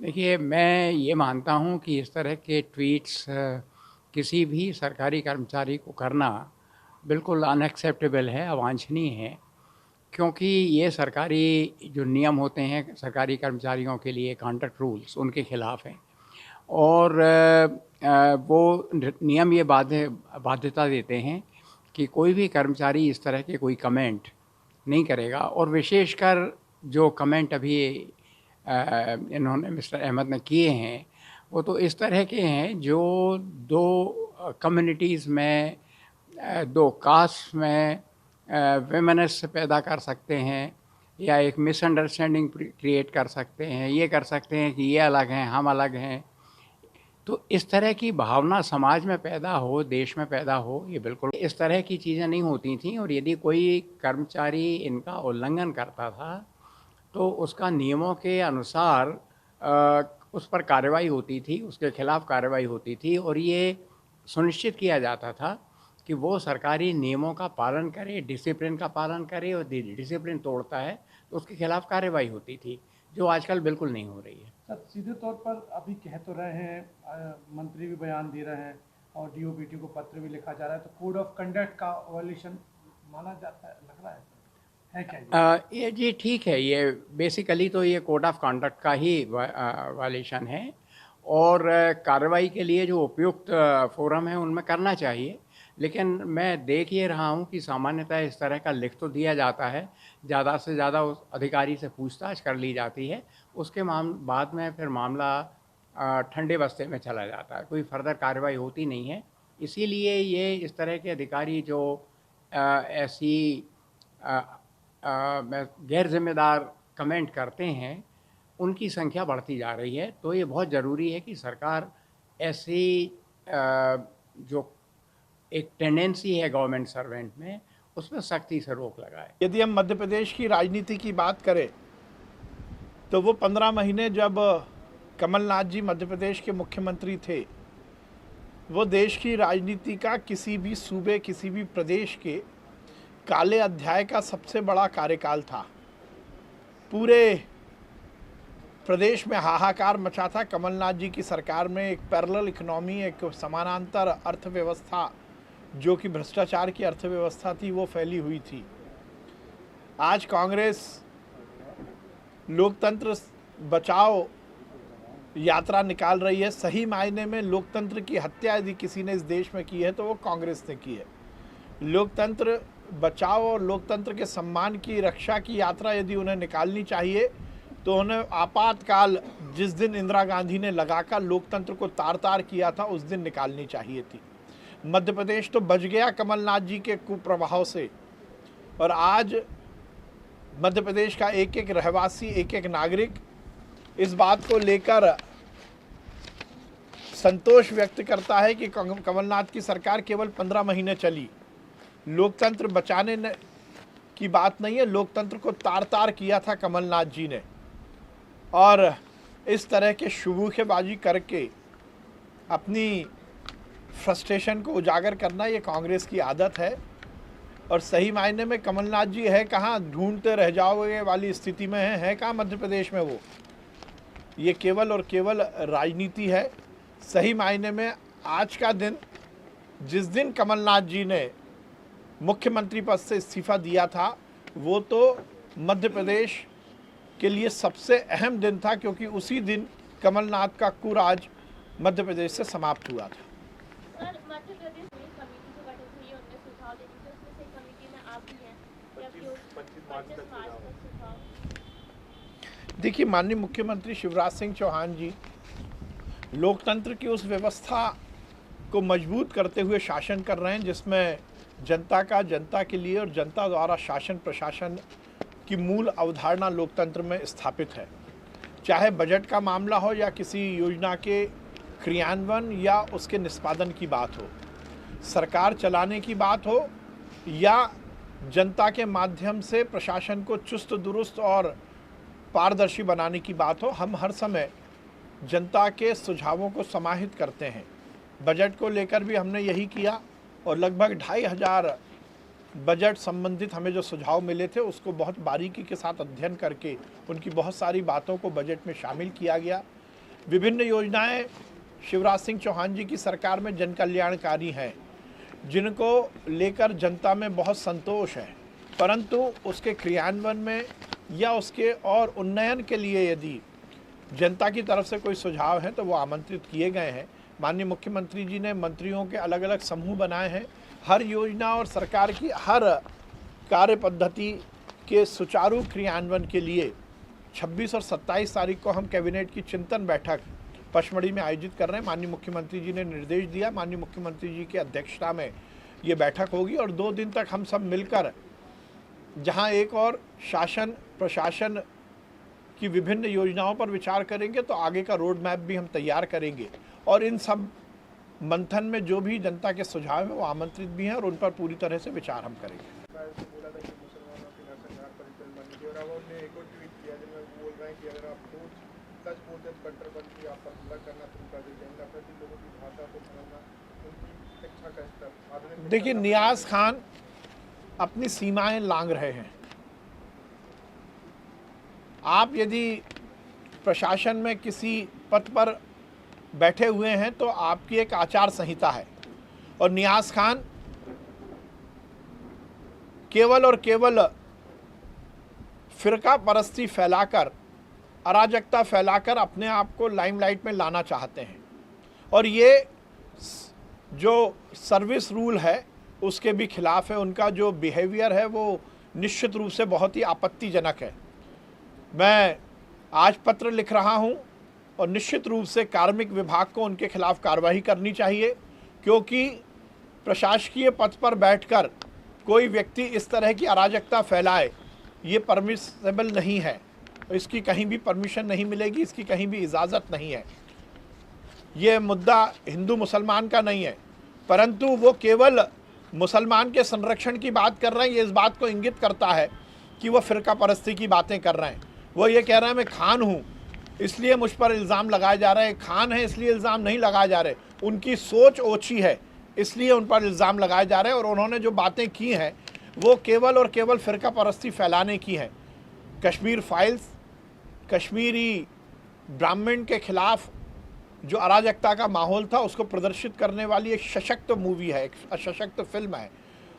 देखिए, मैं ये मानता हूँ कि इस तरह के ट्वीट्स किसी भी सरकारी कर्मचारी को करना बिल्कुल अनएक्सेप्टेबल है, अवांछनीय है। क्योंकि ये सरकारी जो नियम होते हैं सरकारी कर्मचारियों के लिए, कॉन्ट्रैक्ट रूल्स, उनके खिलाफ हैं। और वो नियम ये बाध्यता देते हैं कि कोई भी कर्मचारी इस तरह के कोई कमेंट नहीं करेगा। और विशेषकर जो कमेंट अभी इन्होंने मिस्टर अहमद ने किए हैं, वो तो इस तरह के हैं जो दो कम्युनिटीज़ में, दो कास्ट में वेमनेस पैदा कर सकते हैं, या एक मिसअंडरस्टैंडिंग क्रिएट कर सकते हैं। ये कर सकते हैं कि ये अलग हैं, हम अलग हैं। तो इस तरह की भावना समाज में पैदा हो, देश में पैदा हो, ये बिल्कुल इस तरह की चीज़ें नहीं होती थी। और यदि कोई कर्मचारी इनका उल्लंघन करता था, तो उसका नियमों के अनुसार उस पर कार्रवाई होती थी, उसके खिलाफ कार्रवाई होती थी। और ये सुनिश्चित किया जाता था कि वो सरकारी नियमों का पालन करे, डिसिप्लिन का पालन करे, और डिसिप्लिन तोड़ता है तो उसके खिलाफ कार्रवाई होती थी, जो आजकल बिल्कुल नहीं हो रही है। सर, सीधे तौर पर अभी कह तो रहे हैं, मंत्री भी बयान दे रहे हैं और डीओबीटी को पत्र भी लिखा जा रहा है, तो कोड ऑफ कंडक्ट का वायलेशन माना जाता है, लग रहा है क्या ये जी ठीक है। ये बेसिकली तो ये कोड ऑफ कंडक्ट का ही वायलेशन है। और कार्रवाई के लिए जो उपयुक्त फोरम है उनमें करना चाहिए। लेकिन मैं देख ये रहा हूँ कि सामान्यतः इस तरह का लिख तो दिया जाता है, ज़्यादा से ज़्यादा उस अधिकारी से पूछताछ कर ली जाती है, उसके बाद में फिर मामला ठंडे बस्ते में चला जाता है, कोई फर्दर कार्रवाई होती नहीं है। इसीलिए ये इस तरह के अधिकारी जो ऐसी गैर जिम्मेदार कमेंट करते हैं, उनकी संख्या बढ़ती जा रही है। तो ये बहुत ज़रूरी है कि सरकार ऐसी जो एक टेंडेंसी है गवर्नमेंट सर्वेंट में, उसमें सख्ती से रोक लगाए। यदि हम मध्य प्रदेश की राजनीति की बात करें तो वो 15 महीने जब कमलनाथ जी मध्य प्रदेश के मुख्यमंत्री थे, वो देश की राजनीति का किसी भी सूबे, किसी भी प्रदेश के काले अध्याय का सबसे बड़ा कार्यकाल था। पूरे प्रदेश में हाहाकार मचा था। कमलनाथ जी की सरकार में एक पैरेलल इकोनॉमी, एक समानांतर अर्थव्यवस्था, जो कि भ्रष्टाचार की अर्थव्यवस्था थी, वो फैली हुई थी। आज कांग्रेस लोकतंत्र बचाओ यात्रा निकाल रही है। सही मायने में लोकतंत्र की हत्या यदि किसी ने इस देश में की है तो वो कांग्रेस ने की है। लोकतंत्र बचाओ और लोकतंत्र के सम्मान की रक्षा की यात्रा यदि उन्हें निकालनी चाहिए तो उन्हें आपातकाल जिस दिन इंदिरा गांधी ने लगाकर लोकतंत्र को तार तार किया था, उस दिन निकालनी चाहिए थी। मध्य प्रदेश तो बच गया कमलनाथ जी के कुप्रभाव से, और आज मध्य प्रदेश का एक एक रहवासी, एक एक नागरिक इस बात को लेकर संतोष व्यक्त करता है कि कमलनाथ की सरकार केवल 15 महीने चली। लोकतंत्र बचाने की बात नहीं है, लोकतंत्र को तार तार किया था कमलनाथ जी ने। और इस तरह के शुबूखेबाजी करके अपनी फ्रस्ट्रेशन को उजागर करना, ये कांग्रेस की आदत है। और सही मायने में कमलनाथ जी है कहाँ, ढूंढते रह जाओगे वाली स्थिति में है कहाँ मध्य प्रदेश में वो। ये केवल और केवल राजनीति है। सही मायने में आज का दिन, जिस दिन कमलनाथ जी ने मुख्यमंत्री पद से इस्तीफा दिया था, वो तो मध्य प्रदेश के लिए सबसे अहम दिन था, क्योंकि उसी दिन कमलनाथ का कुराज मध्य प्रदेश से समाप्त हुआ था। सर, मध्य प्रदेश में कमेटी जो गठित हुई है उनमें सुझाव देने के, उसमें से कमेटी में आप भी हैं, या 25 मार्च तक सुझाव। देखिए, माननीय मुख्यमंत्री शिवराज सिंह चौहान जी लोकतंत्र की उस व्यवस्था को मजबूत करते हुए शासन कर रहे हैं जिसमें जनता का जनता के लिए और जनता द्वारा शासन प्रशासन की मूल अवधारणा लोकतंत्र में स्थापित है। चाहे बजट का मामला हो या किसी योजना के क्रियान्वयन या उसके निष्पादन की बात हो, सरकार चलाने की बात हो या जनता के माध्यम से प्रशासन को चुस्त दुरुस्त और पारदर्शी बनाने की बात हो, हम हर समय जनता के सुझावों को समाहित करते हैं। बजट को लेकर भी हमने यही किया, और लगभग 2500 बजट संबंधित हमें जो सुझाव मिले थे उसको बहुत बारीकी के साथ अध्ययन करके उनकी बहुत सारी बातों को बजट में शामिल किया गया। विभिन्न योजनाएं शिवराज सिंह चौहान जी की सरकार में जन कल्याणकारी हैं, जिनको लेकर जनता में बहुत संतोष है, परंतु उसके क्रियान्वयन में या उसके और उन्नयन के लिए यदि जनता की तरफ से कोई सुझाव है तो वो आमंत्रित किए गए हैं। माननीय मुख्यमंत्री जी ने मंत्रियों के अलग अलग समूह बनाए हैं। हर योजना और सरकार की हर कार्य पद्धति के सुचारू क्रियान्वयन के लिए 26 और 27 तारीख को हम कैबिनेट की चिंतन बैठक पचमढ़ी में आयोजित कर रहे हैं। माननीय मुख्यमंत्री जी ने निर्देश दिया, माननीय मुख्यमंत्री जी की अध्यक्षता में ये बैठक होगी और 2 दिन तक हम सब मिलकर जहां एक और शासन प्रशासन की विभिन्न योजनाओं पर विचार करेंगे, तो आगे का रोड मैप भी हम तैयार करेंगे और इन सब मंथन में जो भी जनता के सुझाव हैं वो आमंत्रित भी हैं और उन पर पूरी तरह से विचार हम करेंगे। देखिए, नियाज खान अपनी सीमाएं लांघ रहे हैं। आप यदि प्रशासन में किसी पद पर बैठे हुए हैं तो आपकी एक आचार संहिता है और नियाज खान केवल और केवल फिरका परस्ती फैलाकर, अराजकता फैलाकर अपने आप को लाइमलाइट में लाना चाहते हैं और ये जो सर्विस रूल है उसके भी खिलाफ है। उनका जो बिहेवियर है वो निश्चित रूप से बहुत ही आपत्तिजनक है। मैं आज पत्र लिख रहा हूं और निश्चित रूप से कार्मिक विभाग को उनके खिलाफ कार्रवाई करनी चाहिए, क्योंकि प्रशासकीय पद पर बैठकर कोई व्यक्ति इस तरह की अराजकता फैलाए ये परमिसेबल नहीं है। इसकी कहीं भी परमिशन नहीं मिलेगी, इसकी कहीं भी इजाज़त नहीं है। ये मुद्दा हिंदू मुसलमान का नहीं है, परंतु वो केवल मुसलमान के संरक्षण की बात कर रहे हैं। ये इस बात को इंगित करता है कि वो फ़िरका परस्ती की बातें कर रहे हैं। वो ये कह रहे हैं मैं खान हूँ इसलिए मुझ पर इल्ज़ाम लगाए जा रहे हैं, खान है इसलिए इल्ज़ाम नहीं लगाए जा रहे। उनकी सोच ओछी है इसलिए उन पर इल्ज़ाम लगाए जा रहे हैं और उन्होंने जो बातें की हैं वो केवल और केवल फ़िरका परस्ती फैलाने की हैं। कश्मीर फाइल्स, कश्मीरी ब्राह्मण के खिलाफ जो अराजकता का माहौल था उसको प्रदर्शित करने वाली एक सशक्त मूवी है, एक सशक्त फिल्म है।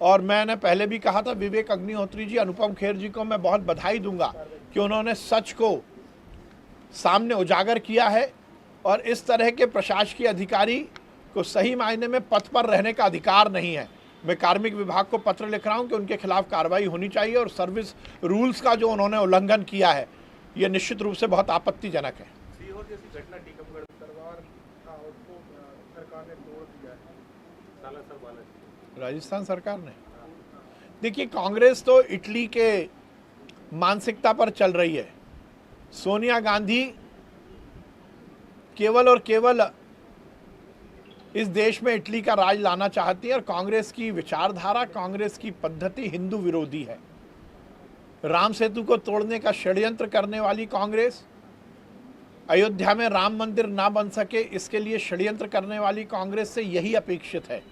और मैंने पहले भी कहा था, विवेक अग्निहोत्री जी, अनुपम खेर जी को मैं बहुत बधाई दूंगा कि उन्होंने सच को सामने उजागर किया है और इस तरह के प्रशासकीय अधिकारी को सही मायने में पद पर रहने का अधिकार नहीं है। मैं कार्मिक विभाग को पत्र लिख रहा हूं कि उनके खिलाफ कार्रवाई होनी चाहिए और सर्विस रूल्स का जो उन्होंने उल्लंघन किया है ये निश्चित रूप से बहुत आपत्तिजनक है। राजस्थान सरकार ने, देखिए, कांग्रेस तो इटली के मानसिकता पर चल रही है। सोनिया गांधी केवल और केवल इस देश में इटली का राज लाना चाहती है और कांग्रेस की विचारधारा, कांग्रेस की पद्धति हिंदू विरोधी है। राम सेतु को तोड़ने का षड्यंत्र करने वाली कांग्रेस, अयोध्या में राम मंदिर ना बन सके इसके लिए षड्यंत्र करने वाली कांग्रेस से यही अपेक्षित है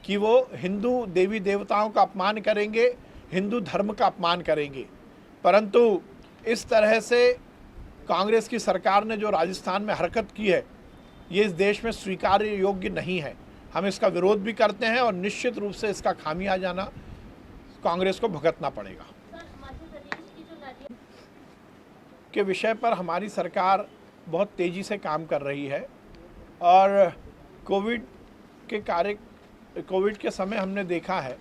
कि वो हिंदू देवी देवताओं का अपमान करेंगे, हिंदू धर्म का अपमान करेंगे। परंतु इस तरह से कांग्रेस की सरकार ने जो राजस्थान में हरकत की है ये इस देश में स्वीकार्य योग्य नहीं है। हम इसका विरोध भी करते हैं और निश्चित रूप से इसका खामियाजाना कांग्रेस को भुगतना पड़ेगा। के विषय पर हमारी सरकार बहुत तेज़ी से काम कर रही है और कोविड के समय हमने देखा है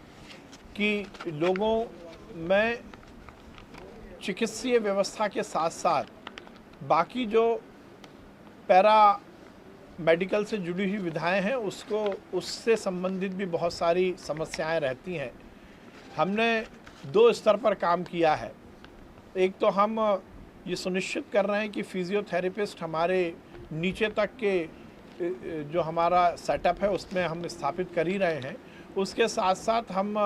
कि लोगों में चिकित्सीय व्यवस्था के साथ साथ बाकी जो पैरा मेडिकल से जुड़ी हुई विधाएं हैं उससे संबंधित भी बहुत सारी समस्याएं रहती हैं। हमने 2 स्तर पर काम किया है। एक तो हम ये सुनिश्चित कर रहे हैं कि फिजियोथेरेपिस्ट हमारे नीचे तक के जो हमारा सेटअप है उसमें हम स्थापित कर ही रहे हैं। उसके साथ साथ हम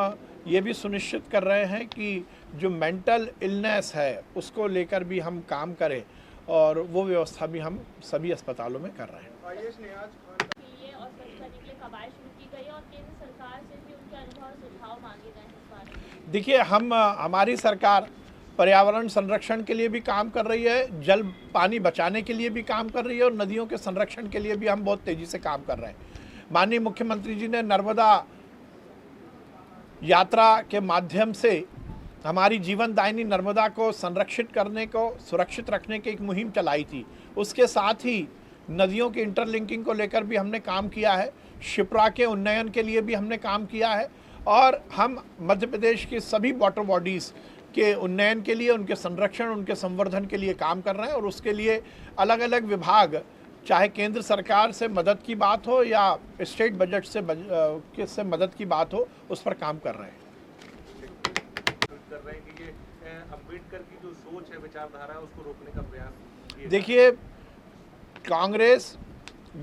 ये भी सुनिश्चित कर रहे हैं कि जो मेंटल इलनेस है उसको लेकर भी हम काम करें और वो व्यवस्था भी हम सभी अस्पतालों में कर रहे हैं। देखिए, हमारी सरकार पर्यावरण संरक्षण के लिए भी काम कर रही है, जल पानी बचाने के लिए भी काम कर रही है और नदियों के संरक्षण के लिए भी हम बहुत तेज़ी से काम कर रहे हैं। माननीय मुख्यमंत्री जी ने नर्मदा यात्रा के माध्यम से हमारी जीवनदायिनी नर्मदा को संरक्षित करने को, सुरक्षित रखने की एक मुहिम चलाई थी। उसके साथ ही नदियों की इंटरलिंकिंग को लेकर भी हमने काम किया है, शिप्रा के उन्नयन के लिए भी हमने काम किया है और हम मध्य प्रदेश की सभी वाटर बॉडीज़ के उन्नयन के लिए, उनके संरक्षण, उनके संवर्धन के लिए काम कर रहे हैं और उसके लिए अलग अलग विभाग, चाहे केंद्र सरकार से मदद की बात हो या स्टेट बजट से मदद की बात हो, उस पर काम कर रहे हैं। कि ये अम्बेडकर की जो सोच है, विचारधारा है, उसको रोकने का प्रयास। देखिए, कांग्रेस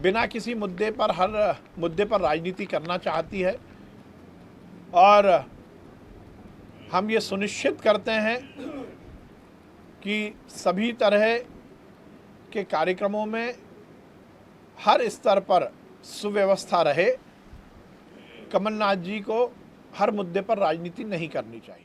बिना किसी मुद्दे पर, हर मुद्दे पर राजनीति करना चाहती है और हम ये सुनिश्चित करते हैं कि सभी तरह के कार्यक्रमों में हर स्तर पर सुव्यवस्था रहे। कमलनाथ जी को हर मुद्दे पर राजनीति नहीं करनी चाहिए।